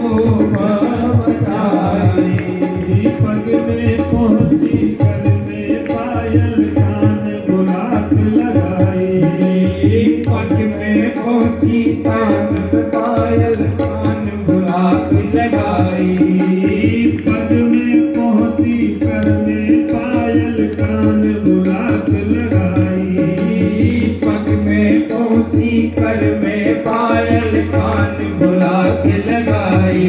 धूप मचाई। पग में पहुंची कर में पायल कान बुलाक लगाई। पग में पहुंची कान पायल कान बुलाक लगाई। पग में पहुंची कर में पायल कान बुलाक लगाई। पग में पहुंची कर में पायल कान बुलाक लगाई।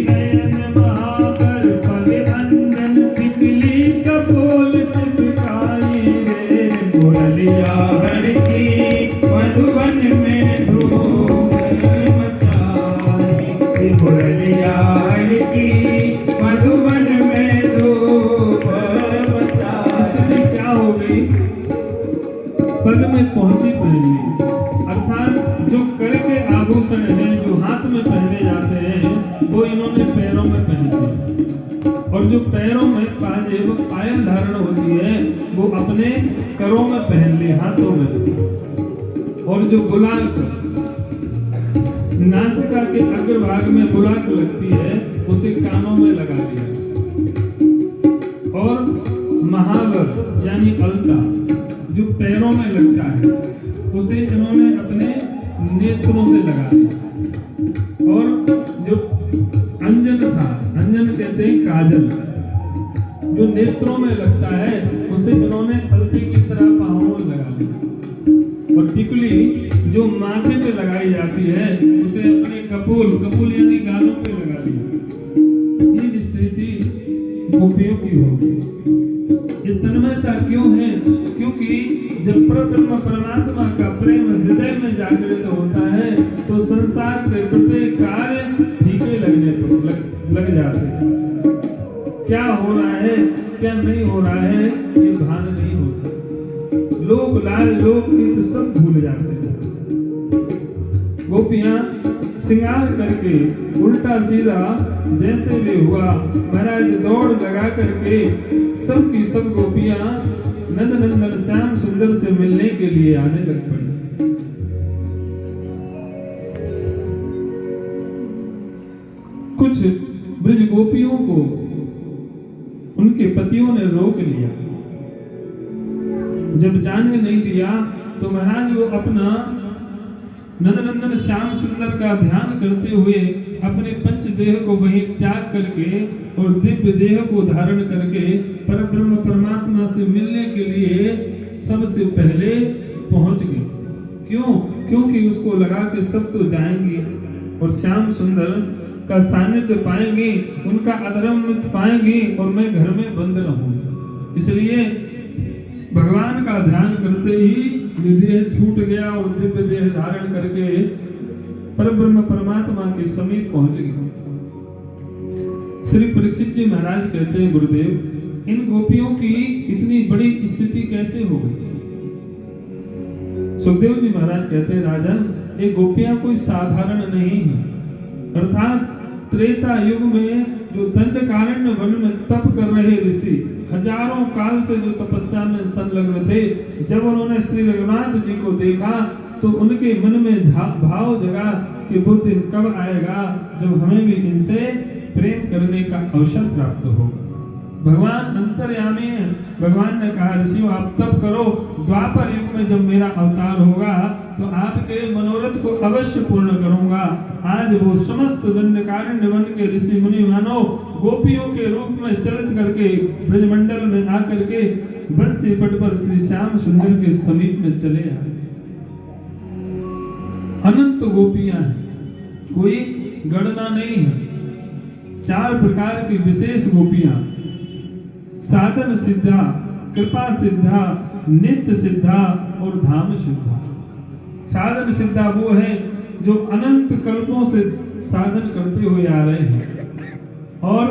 नयन महावर पग अंजन टिकली कपोल चिपकाई रे। मुरलिया हर की मधुबन में धूम मचाई। मुरलिया हर की मधुबन में धूम मचाई। क्या हो गई? पग में पहुंची पहली, अर्थात जो कर के आभूषण हैं जो हाथ में पहने जाते हैं वो इन्होंने पैरों में पहन लिए, और जो पैरों में पाजेब पायल धारण होती है वो अपने करों में पहन ली, हाथों में। और जो बुलाक नासिका के अग्रभाग में बुलाक लगती है उसे कानों में लगा दिया। और महावर यानी अलता जो पैरों में लगता है उसे इन्होंने अपने नेत्रों से लगा दिया। और जो अंजन था, अंजन कहते हैं काजल, जो नेत्रों में लगता है उसे इन्होंने हल्दी की तरह पांवों में लगा दिया। और टिकुली जो माथे पे लगाई जाती है उसे अपने कपूल, कपूल यानी गालों पे लगा दिया। ये स्थिति गोपियों की होगी। ये तन्मयता क्यों है? क्योंकि जब परब्रह्म परमात्मा का प्रेम हृदय में जागृत होता है तो संसार के प्रत्येक कार्य फीके लगने पर लग जाते हैं। क्या हो रहा है क्या नहीं हो रहा है ये भान नहीं होता। लोग लाल लोग गीत सब भूल जाते हैं। गोपियां श्रृंगार करके उल्टा सीधा जैसे भी हुआ महाराज दौड़ लगा करके सब की सब गोपियां नंदनंदन श्याम सुंदर से मिलने के लिए आने लग पड़ी। कुछ ब्रज गोपियों को उनके पतियों ने रोक लिया। जब जाने नहीं दिया तो महाराज वो अपना नंदनंदन श्याम सुंदर का ध्यान करते हुए अपने पंच देह को वहीं त्याग करके और दिव्य देह को धारण करके परब्रह्म परमात्मा से मिलने के लिए सबसे पहले पहुंच गए। क्यों? क्योंकि उसको लगा के सब तो जाएंगे और श्याम सुंदर का सानिध्य पाएंगे, उनका अधर्म पाएंगे और मैं घर में बंद रहूंगा। इसलिए भगवान का ध्यान करते ही देह छूट गया और दिव्य देह धारण करके परब्रह्म परमात्मा के समीप पहुंच गए। श्री परीक्षित जी महाराज कहते हैं, गुरुदेव इन गोपियों की इतनी बड़ी स्थिति कैसे हो गई? सुखदेव जी महाराज कहते हैं, राजन ये गोपियां कोई साधारण नहीं है। अर्थात त्रेता युग में जो दंडकारण्य वन में तप कर रहे ऋषि हजारों काल से जो तपस्या में संलग्न थे, जब उन्होंने श्री रघुनाथ जी को देखा तो उनके मन में भाव जगा कि वो दिन कब आएगा जब हमें भी इनसे प्रेम करने का अवसर प्राप्त होगा। भगवान अंतर्यामी है। भगवान ने कहा, ऋषियों आप तप करो, द्वापर युग में जब मेरा अवतार होगा तो आपके मनोरथ को अवश्य पूर्ण करूंगा। आज वो समस्त दंडकारण्य वन के ऋषि मुनि मानव गोपियों के रूप में चलच करके ब्रजमंडल में आकर के बंसी पट पर श्री श्याम सुंदर के समीप में चले आए। अनंत गोपियां हैं, कोई गणना नहीं है। 4 प्रकार की विशेष गोपियां, साधन सिद्धा, कृपा सिद्धा, नित्य सिद्धा और धाम सिद्धा। साधन सिद्धा वो है जो अनंत कल्पों से साधन करते हुए आ रहे हैं, और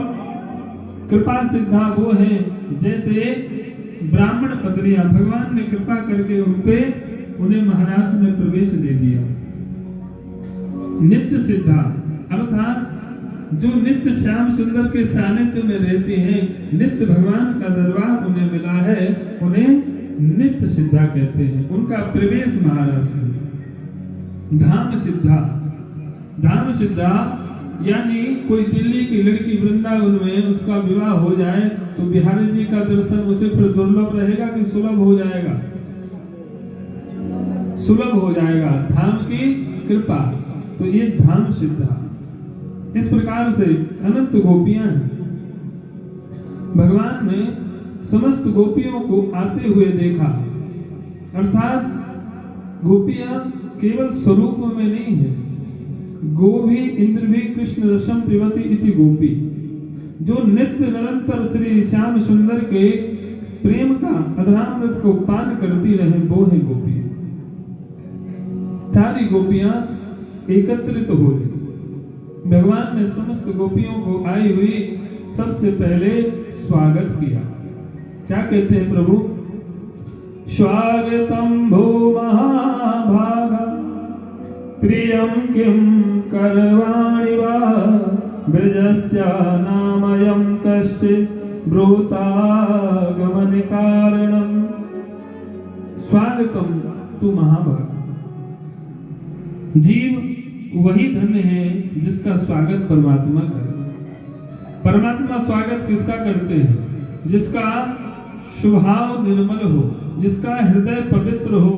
कृपा सिद्धा वो है जैसे ब्राह्मण पत्नियां, भगवान ने कृपा करके उनपे उन्हें महाराज में प्रवेश दे दिया। नित्य सिद्धा अर्थात जो नित्य श्याम सुंदर के सानिध्य में रहते हैं, नित्य भगवान का दरबार उन्हें मिला है, उन्हें नित्य सिद्धा कहते हैं, उनका प्रवेश महाराज में। धाम सिद्धा, धाम सिद्धा यानी कोई दिल्ली की लड़की वृंदावन में उसका विवाह हो जाए तो बिहारी जी का दर्शन उसे फिर दुर्लभ रहेगा कि सुलभ हो जाएगा? सुलभ हो जाएगा, धाम की कृपा। तो ये धाम सिद्धा। इस प्रकार से अनंत गोपियां हैं। भगवान ने समस्त गोपियों को आते हुए देखा, अर्थात गोपियां केवल स्वरूप में नहीं है। गो भी इंद्र भी कृष्ण रसम पिबती इति गोपी, जो नित्य निरंतर श्री श्याम सुंदर के प्रेम का अधरामृत को पान करती रहे, वो है गोपी। सारी गोपियां एकत्रित हो गई। भगवान ने समस्त गोपियों को आई हुई सबसे पहले स्वागत किया। क्या कहते हैं प्रभु? स्वागतम भो महाभागा प्रियम किम करवाणि वा ब्रजस्य नामयं कश्चित् ब्रूतागमन कारणम। स्वागतम तु महाभागा। जीव वही धन्य है जिसका स्वागत परमात्मा करे। परमात्मा स्वागत किसका करते हैं? जिसका स्वभाव निर्मल हो, जिसका हृदय पवित्र हो।